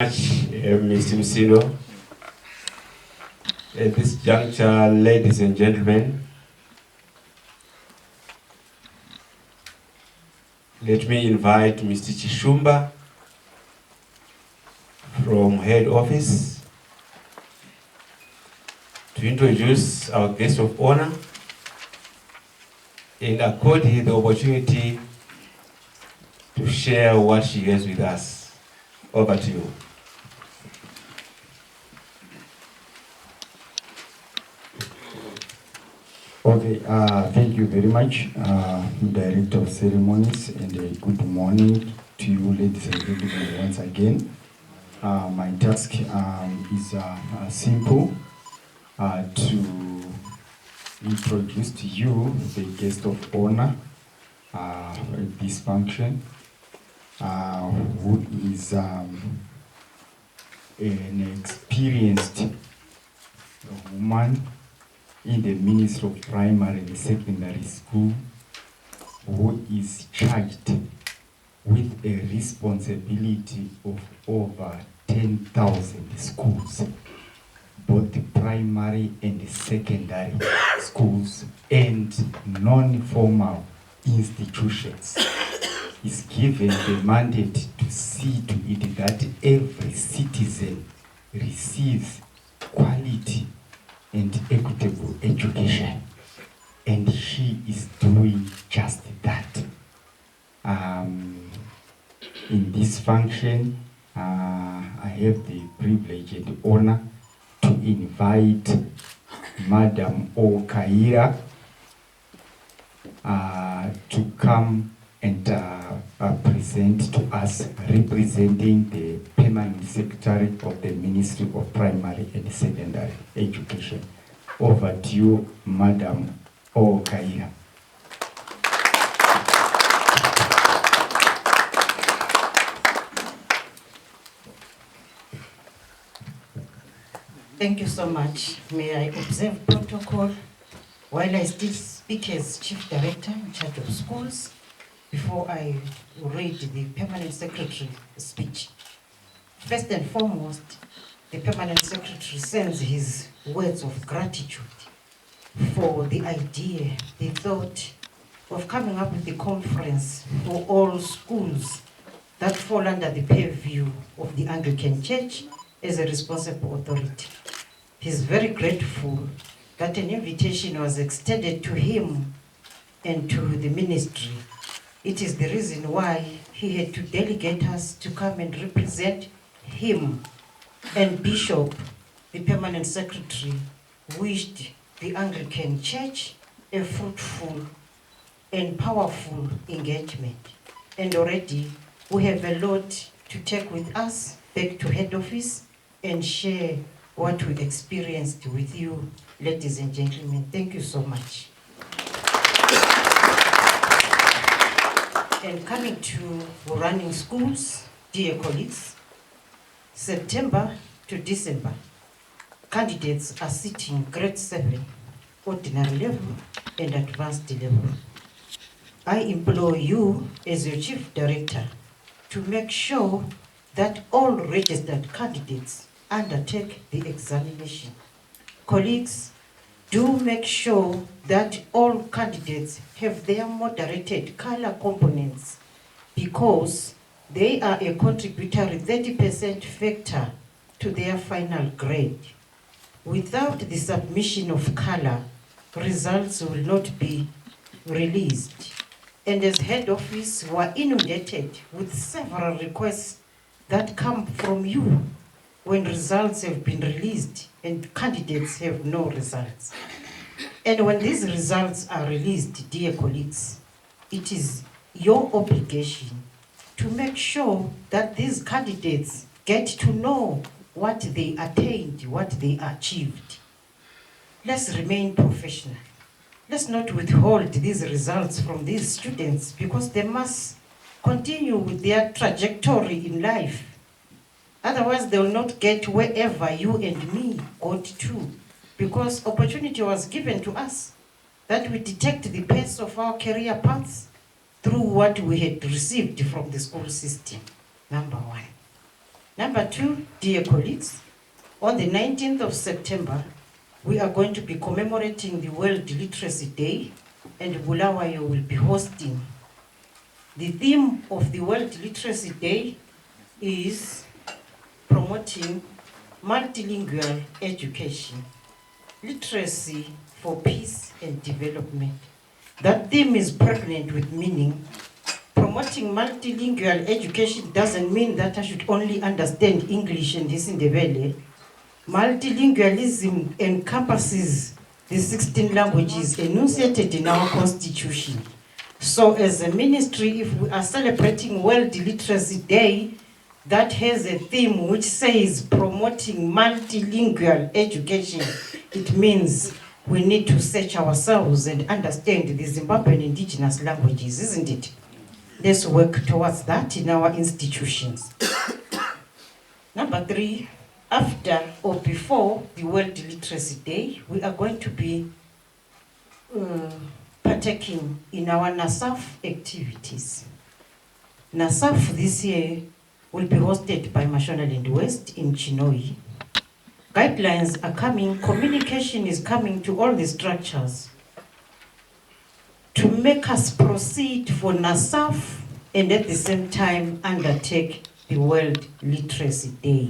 Mr. Msilo. At this juncture, ladies and gentlemen, let me invite Mr. Chishumba from head office to introduce our guest of honor and accord her the opportunity to share what she has with us. Over to you. Okay, thank you very much, Director of Ceremonies, and good morning to you, ladies and gentlemen, once again. My task is simple, to introduce to you the guest of honor at this function, who is an experienced woman in the Ministry of Primary and Secondary School, who is charged with a responsibility of over 10,000 schools, both the primary and the secondary schools and non-formal institutions. Is given the mandate to see to it that every citizen receives quality and equitable education, and she is doing just that. In this function, I have the privilege and honor to invite Madam Okaira to come and present to us, representing the Permanent Secretary of the Ministry of Primary and Secondary Education. Over to you, Madam Okaira. Thank you so much. May I observe protocol while I still speak as Chief Director in charge of schools before I read the Permanent Secretary speech. First and foremost, the Permanent Secretary sends his words of gratitude for the idea, the thought of coming up with the conference for all schools that fall under the purview of the Anglican Church as a responsible authority. He's very grateful that an invitation was extended to him and to the ministry. It is the reason why he had to delegate us to come and represent him. And Bishop, the Permanent Secretary, wished the Anglican Church a fruitful and powerful engagement. And already we have a lot to take with us back to head office and share what we experienced with you, ladies and gentlemen. Thank you so much. And coming to running schools, dear colleagues, September to December, candidates are sitting grade 7, ordinary level and advanced level. I implore you as your Chief Director to make sure that all registered candidates undertake the examination. Colleagues, do make sure that all candidates have their moderated color components, because they are a contributory 30% factor to their final grade. Without the submission of color, results will not be released. And as head office, we are inundated with several requests that come from you when results have been released and candidates have no results. And when these results are released, dear colleagues, it is your obligation to make sure that these candidates get to know what they attained, what they achieved. Let's remain professional. Let's not withhold these results from these students, because they must continue with their trajectory in life. Otherwise, they will not get wherever you and me got to, because opportunity was given to us that we detect the pace of our career paths through what we had received from the school system. Number one. Number 2, dear colleagues, on the 19th of September, we are going to be commemorating the World Literacy Day, and Bulawayo will be hosting. The theme of the World Literacy Day is promoting multilingual education, literacy for peace and development. That theme is pregnant with meaning. Promoting multilingual education doesn't mean that I should only understand English and Isindebele. Multilingualism encompasses the 16 languages enunciated in our constitution. So as a ministry, if we are celebrating World Literacy Day, that has a theme which says promoting multilingual education, it means we need to search ourselves and understand the Zimbabwean indigenous languages, isn't it? Let's work towards that in our institutions. Number 3, after or before the World Literacy Day, we are going to be partaking in our NASAF activities. NASAF this year will be hosted by Mashonaland West in Chinoi. Guidelines are coming, communication is coming to all the structures to make us proceed for NASAF and at the same time undertake the World Literacy Day.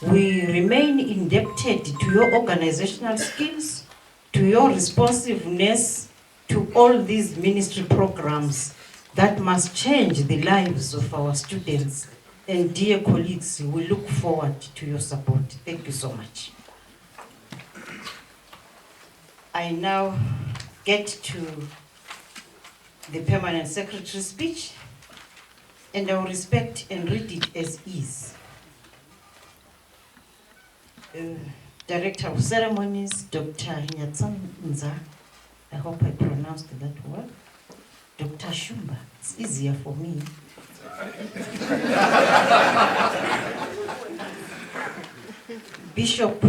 We remain indebted to your organizational skills, to your responsiveness to all these ministry programs that must change the lives of our students. And dear colleagues, we look forward to your support. Thank you so much. I now get to the Permanent Secretary's speech, and I will respect and read it as is. Director of Ceremonies, Dr. Nyatsanza, I hope I pronounced that word. Dr. Shumba, it's easier for me. Bishop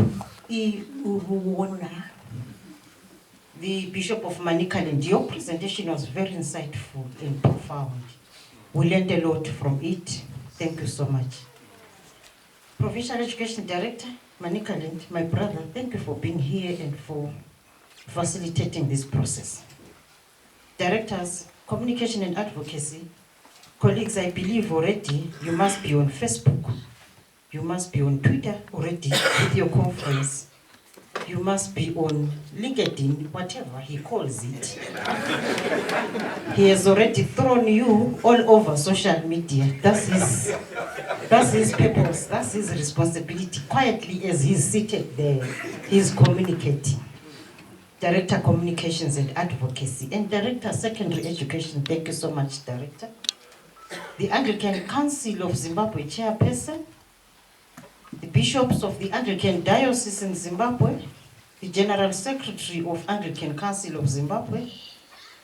E. Uruona, the Bishop of Anglican, your presentation was very insightful and profound. We learned a lot from it. Thank you so much. Provincial Education Director, Anglican, my brother, thank you for being here and for facilitating this process. Directors, Communication and Advocacy, colleagues, I believe already you must be on Facebook. You must be on Twitter already with your conference. You must be on LinkedIn, whatever he calls it. He has already thrown you all over social media. That's his purpose, that's his responsibility. Quietly as he's seated there, he's communicating. Director Communications and Advocacy, and Director Secondary Education, thank you so much, Director. The Anglican Council of Zimbabwe Chairperson, the Bishops of the Anglican Diocese in Zimbabwe, the General Secretary of Anglican Council of Zimbabwe,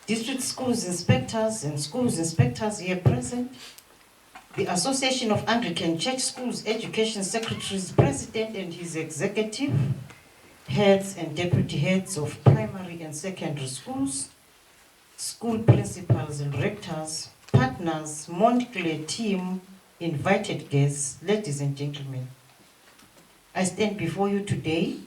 District Schools Inspectors and Schools Inspectors here present, the Association of Anglican Church Schools Education Secretaries President and his executive, heads and deputy heads of primary and secondary schools, school principals and rectors, partners, Montclair team, invited guests, ladies and gentlemen. I stand before you today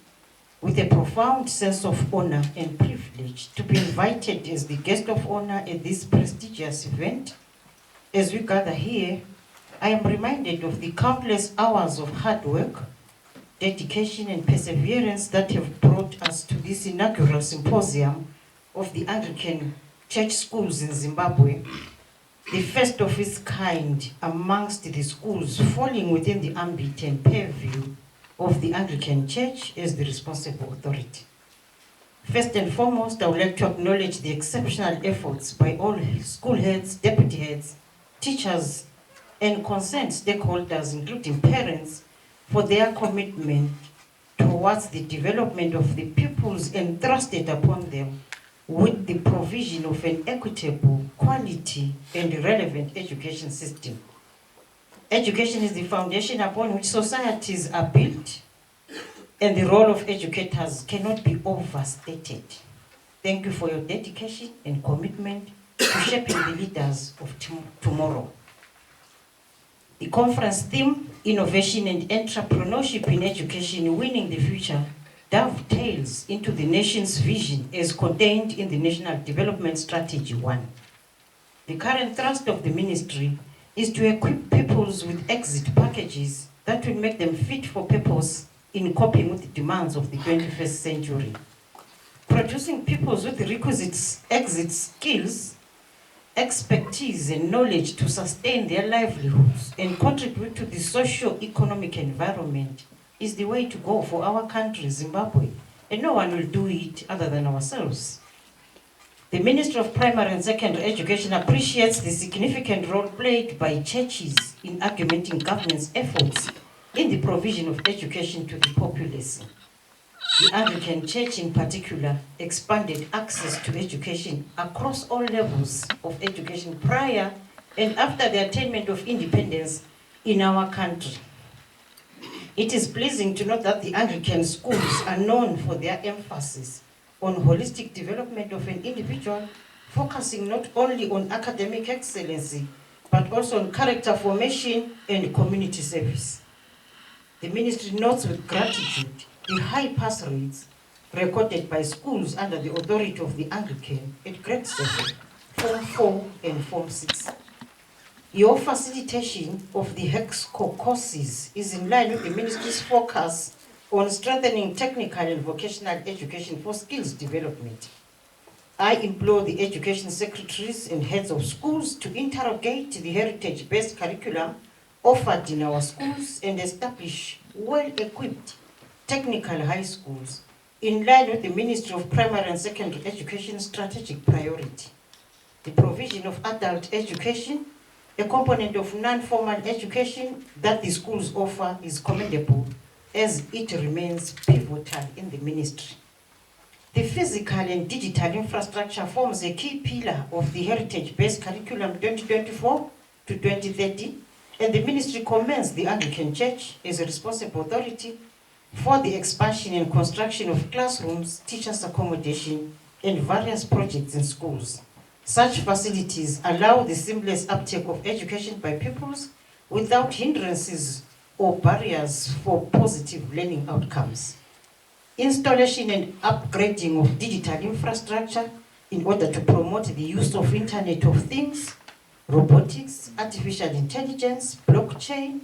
with a profound sense of honor and privilege to be invited as the guest of honor at this prestigious event. As we gather here, I am reminded of the countless hours of hard work, dedication and perseverance that have brought us to this inaugural symposium of the Anglican Church Schools in Zimbabwe, the first of its kind amongst the schools falling within the ambit and purview of the Anglican Church as the responsible authority. First and foremost, I would like to acknowledge the exceptional efforts by all school heads, deputy heads, teachers, and concerned stakeholders, including parents, for their commitment towards the development of the pupils entrusted upon them with the provision of an equitable, quality, and relevant education system. Education is the foundation upon which societies are built, and the role of educators cannot be overstated. Thank you for your dedication and commitment to shaping the leaders of tomorrow. The conference theme innovation and entrepreneurship in education, winning the future, dovetails into the nation's vision as contained in the National Development Strategy 1. The current thrust of the ministry is to equip pupils with exit packages that will make them fit for purpose in coping with the demands of the 21st century. Producing pupils with the requisite exit skills, expertise and knowledge to sustain their livelihoods and contribute to the socio-economic environment is the way to go for our country, Zimbabwe, and no one will do it other than ourselves. The Ministry of Primary and Secondary Education appreciates the significant role played by churches in augmenting government's efforts in the provision of education to the populace. The Anglican Church in particular expanded access to education across all levels of education prior and after the attainment of independence in our country. It is pleasing to note that the Anglican schools are known for their emphasis on holistic development of an individual, focusing not only on academic excellency, but also on character formation and community service. The ministry notes with gratitude the high pass rates recorded by schools under the authority of the Anglican at grade 7, Form 4 and Form 6. Your facilitation of the HEXCO courses is in line with the ministry's focus on strengthening technical and vocational education for skills development. I implore the education secretaries and heads of schools to interrogate the heritage-based curriculum offered in our schools and establish well-equipped technical high schools in line with the Ministry of Primary and Secondary Education strategic priority. The provision of adult education, a component of non-formal education that the schools offer, is commendable as it remains pivotal in the ministry. The physical and digital infrastructure forms a key pillar of the heritage-based curriculum 2024 to 2030, and the ministry commends the Anglican Church as a responsible authority for the expansion and construction of classrooms, teachers' accommodation, and various projects in schools. Such facilities allow the seamless uptake of education by pupils without hindrances or barriers for positive learning outcomes. Installation and upgrading of digital infrastructure in order to promote the use of Internet of Things, robotics, artificial intelligence, blockchain,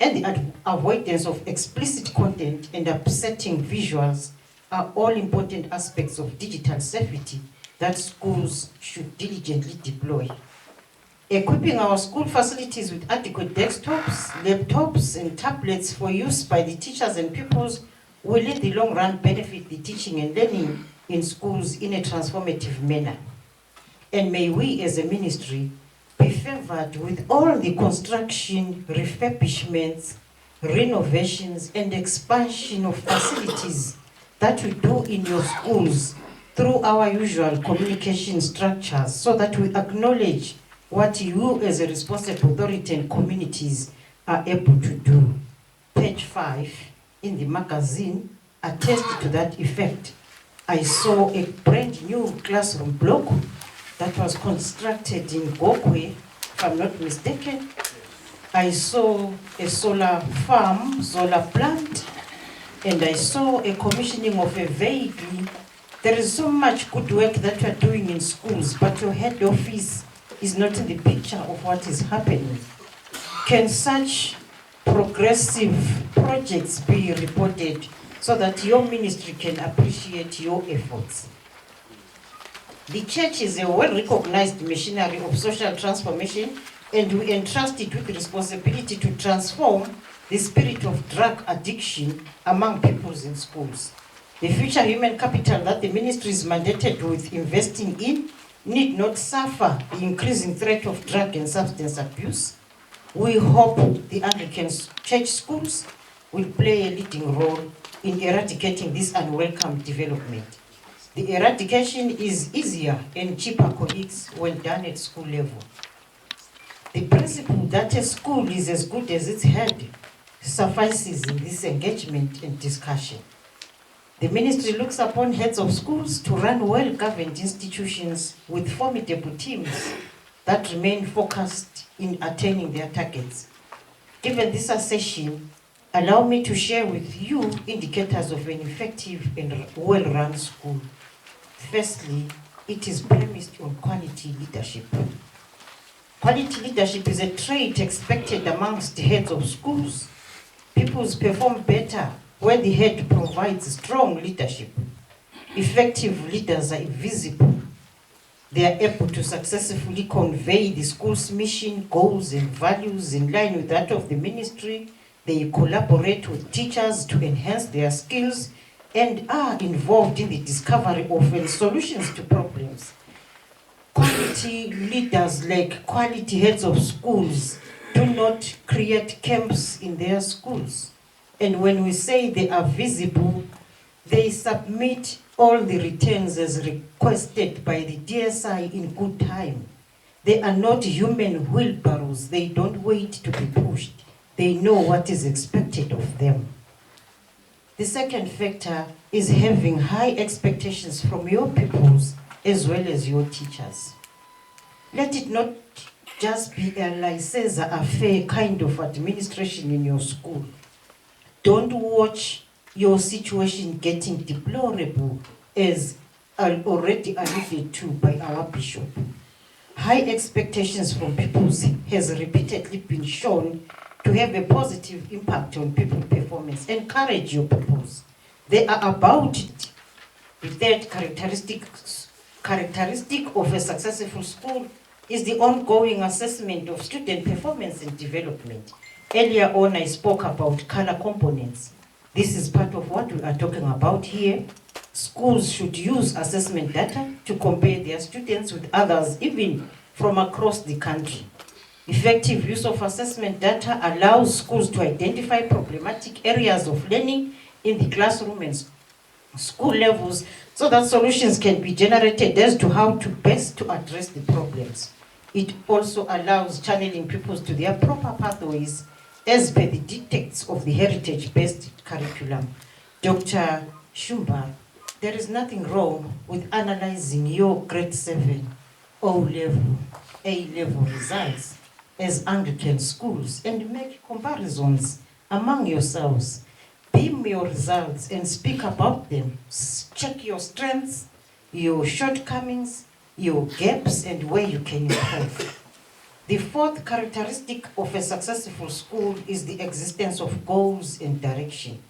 and the avoidance of explicit content and upsetting visuals are all important aspects of digital safety that schools should diligently deploy. Equipping our school facilities with adequate desktops, laptops, and tablets for use by the teachers and pupils will in the long run benefit the teaching and learning in schools in a transformative manner. And may we as a ministry be favored with all the construction, refurbishments, renovations, and expansion of facilities that we do in your schools through our usual communication structures, so that we acknowledge what you as a responsible authority and communities are able to do. Page 5 in the magazine attested to that effect. I saw a brand new classroom block that was constructed in Gokwe, if I'm not mistaken. I saw a solar farm, solar plant, and I saw a commissioning of a vehicle. There is so much good work that we are doing in schools, but your head office is not in the picture of what is happening. Can such progressive projects be reported so that your ministry can appreciate your efforts? The church is a well-recognized machinery of social transformation, and we entrust it with the responsibility to transform the spirit of drug addiction among pupils in schools. The future human capital that the ministry is mandated with investing in need not suffer the increasing threat of drug and substance abuse. We hope the Anglican church schools will play a leading role in eradicating this unwelcome development. The eradication is easier and cheaper, colleagues, when done at school level. The principle that a school is as good as its head suffices in this engagement and discussion. The ministry looks upon heads of schools to run well-governed institutions with formidable teams that remain focused in attaining their targets. Given this assertion, allow me to share with you indicators of an effective and well-run school. Firstly, it is premised on quality leadership. Quality leadership is a trait expected amongst heads of schools. Pupils perform better when the head provides strong leadership. Effective leaders are visible. They are able to successfully convey the school's mission, goals, and values in line with that of the ministry. They collaborate with teachers to enhance their skills and are involved in the discovery of solutions to problems. Quality leaders, like quality heads of schools, do not create camps in their schools. And when we say they are visible, they submit all the returns as requested by the DSI in good time. They are not human wheelbarrows. They don't wait to be pushed. They know what is expected of them. The second factor is having high expectations from your pupils as well as your teachers. Let it not just be a license affair kind of administration in your school. Don't watch your situation getting deplorable, as already alluded to by our bishop. High expectations from pupils has repeatedly been shown to have a positive impact on people performance. Encourage your pupils. They are about it. The third characteristic of a successful school is the ongoing assessment of student performance and development. Earlier on, I spoke about color components. This is part of what we are talking about here. Schools should use assessment data to compare their students with others, even from across the country. Effective use of assessment data allows schools to identify problematic areas of learning in the classroom and school levels so that solutions can be generated as to how to best to address the problems. It also allows channeling pupils to their proper pathways as per the dictates of the heritage-based curriculum. Dr. Shumba, there is nothing wrong with analyzing your grade 7 O-level, A-level results as Anglican schools and make comparisons among yourselves. Beam your results and speak about them. Check your strengths, your shortcomings, your gaps, and where you can improve. The fourth characteristic of a successful school is the existence of goals and direction.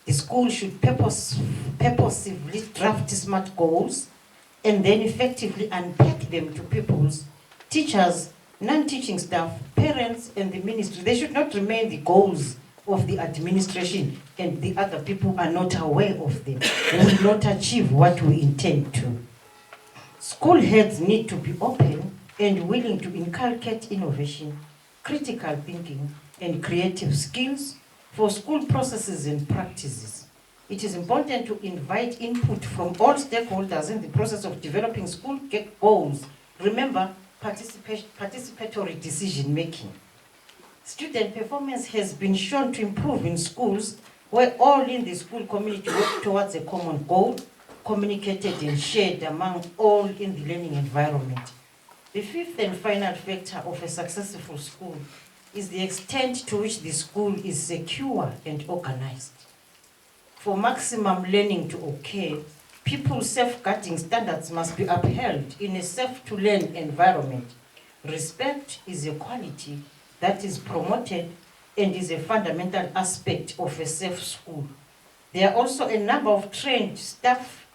The school should purposefully draft SMART goals and then effectively unpack them to pupils, teachers, non-teaching staff, parents, and the ministry. They should not remain the goals of the administration and the other people are not aware of them. We will not achieve what we intend to. School heads need to be open and willing to inculcate innovation, critical thinking, and creative skills for school processes and practices. It is important to invite input from all stakeholders in the process of developing school goals. Remember, participatory decision-making. Student performance has been shown to improve in schools where all in the school community work towards a common goal, communicated and shared among all in the learning environment. The fifth and final factor of a successful school is the extent to which the school is secure and organized. For maximum learning to occur, people's safeguarding standards must be upheld in a safe-to-learn environment. Respect is a quality that is promoted and is a fundamental aspect of a safe school. There are also a number of trained staff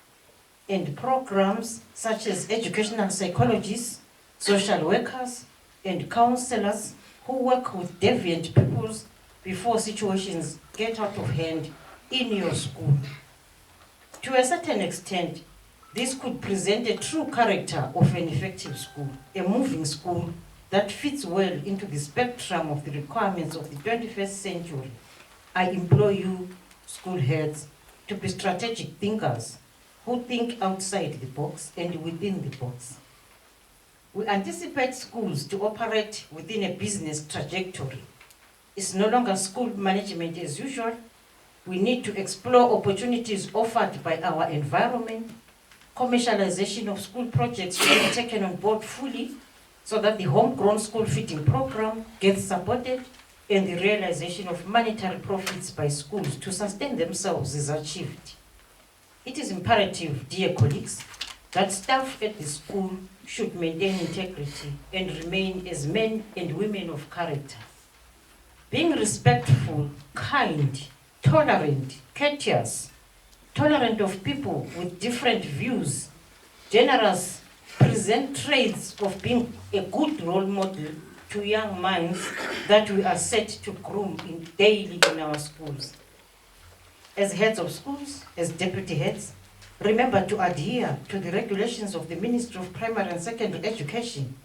and programs such as educational psychologists, social workers, and counselors who work with deviant pupils before situations get out of hand in your school. To a certain extent, this could present a true character of an effective school, a moving school that fits well into the spectrum of the requirements of the 21st century. I implore you, school heads, to be strategic thinkers who think outside the box and within the box. We anticipate schools to operate within a business trajectory. It's no longer school management as usual. We need to explore opportunities offered by our environment. Commercialization of school projects should be taken on board fully so that the homegrown school fitting program gets supported and the realization of monetary profits by schools to sustain themselves is achieved. It is imperative, dear colleagues, that staff at the school should maintain integrity and remain as men and women of character. Being respectful, kind, tolerant, courteous, tolerant of people with different views, generous, present traits of being a good role model to young minds that we are set to groom daily in our schools. As heads of schools, as deputy heads, remember to adhere to the regulations of the Ministry of Primary and Secondary Education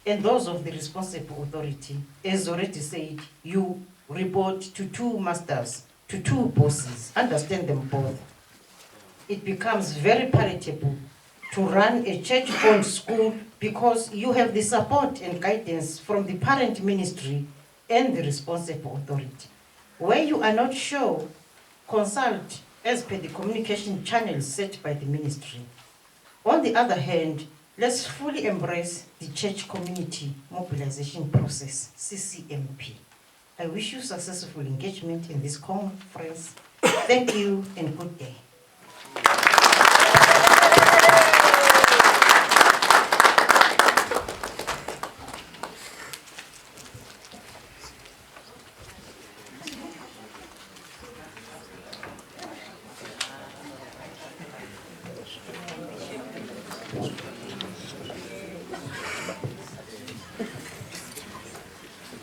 and those of the responsible authority. As already said, you report to two masters, to two bosses, understand them both. It becomes very palatable to run a church-owned school because you have the support and guidance from the parent ministry and the responsible authority. Where you are not sure, consult as per the communication channels set by the ministry. On the other hand, let's fully embrace the church community mobilization process, CCMP. I wish you successful engagement in this conference. Thank you and good day. Thank you.